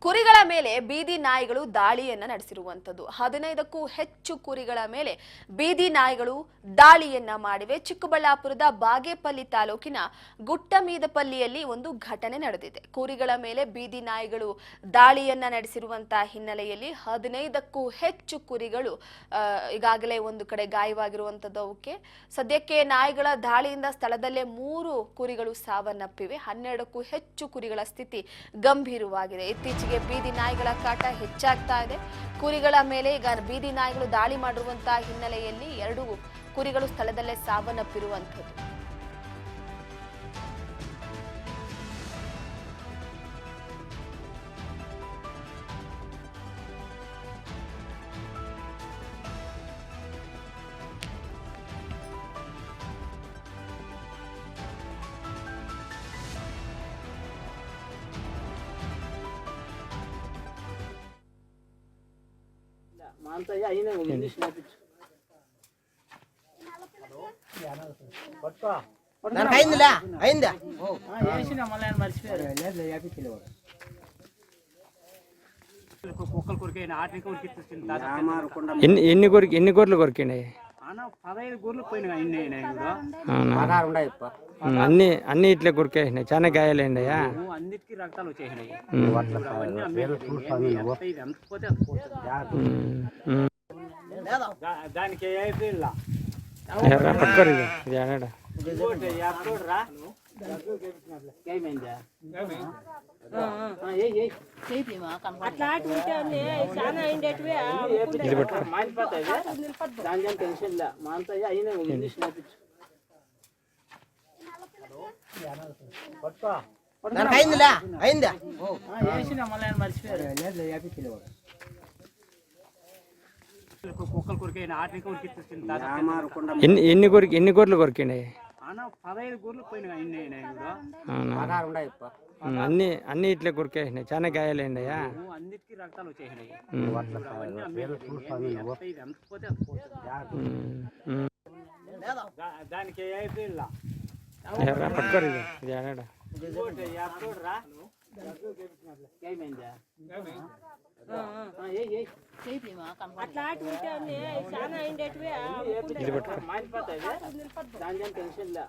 ಕುರಿಗಳ ಮೇಲೆ ಬೀದಿ ನಾಯಿಗಳು ದಾಳಿಯನ್ನ ನಡೆಸಿರುವಂತದ್ದು 15ಕ್ಕೂ ಹೆಚ್ಚು ಕುರಿಗಳ ಮೇಲೆ ಬೀದಿ ನಾಯಿಗಳು ದಾಳಿಯನ್ನ ಮಾಡಿವೆ. ಚಿಕ್ಕಬಳ್ಳಾಪುರದ ಬಾಗೇಪಲ್ಲಿ ತಾಲೂಕಿನ ಗುಟ್ಟಮೀದಪಲ್ಲಿಯಲ್ಲಿ ಒಂದು ಘಟನೆ ನಡೆದಿದೆ. ಕುರಿಗಳ ಮೇಲೆ ಬೀದಿ ನಾಯಿಗಳು ದಾಳಿಯನ್ನ ನಡೆಸಿರುವಂತಹ ಹಿನ್ನೆಲೆಯಲ್ಲಿ 15ಕ್ಕೂ ಹೆಚ್ಚು ಕುರಿಗಳು ಈಗಾಗಲೇ ಒಂದು ಕಡೆ ಗಾಯವಾಗಿರುವಂತದ್ದು. ಅವಕ್ಕೆ ಸದ್ಯಕ್ಕೆ ನಾಯಿಗಳ ದಾಳಿಯಿಂದ ಸ್ಥಳದಲ್ಲೇ 3 ಕುರಿಗಳು ಸಾವನ್ನಪ್ಪಿವೆ. 12ಕ್ಕೂ ಹೆಚ್ಚು ಕುರಿಗಳ ಸ್ಥಿತಿ ಗಂಭೀರವಾಗಿದೆ. ಇತ್ತೀಚೆಗೆ ಬೀದಿ ನಾಯಿಗಳ ಕಾಟ ಹೆಚ್ಚಾಗ್ತಾ ಇದೆ. ಕುರಿಗಳ ಮೇಲೆ ಈಗ ಬೀದಿ ನಾಯಿಗಳು ದಾಳಿ ಮಾಡಿರುವಂತಹ ಹಿನ್ನೆಲೆಯಲ್ಲಿ 2 ಕುರಿಗಳು ಸ್ಥಳದಲ್ಲೇ ಸಾವನ್ನಪ್ಪಿರುವಂತದ್ದು. మాంతయ్య అయిన ఇంగ్లీష్ నేర్పించు నాకు అయిందిలా అయిందా వేసిన మళ్ళీ మర్చిపోయారు లేదు యాపించలే కుక్కలు కొరికిన ఆటికి కొరికిస్తుంది ఎన్ని గొర్రెలు కొరికినాయి? 15 గొర్రెలు పోయినాయి. అన్ని ఇట్లా కొరికేసినాయి. చాలా గాయాలైనాయా? అన్నిటికీ రక్తాలు వచ్చేసినాయి. దానికి పట్టుకోరు టెన్షన్ లే మాంతయ్య అయిన ఇంగ్లీష్ నేర్పించు నాకు అయిందిలా అయిందా వేసిన మళ్ళీ మర్చిపోయారు లేదు యాపించలే కుక్కలు కొరికిన ఆటికి కొరికిస్తుంది. ఎన్ని గొర్రెలు కొరికినాయి? 15 గొర్రెలు పోయినాయి. అన్ని ఇట్లా కొరికేసినాయి. చాలా గాయాలైనాయా? అన్నిటికీ రక్తాలు వచ్చేసినాయి. దానికి పట్టుకోరు టెన్షన్ లే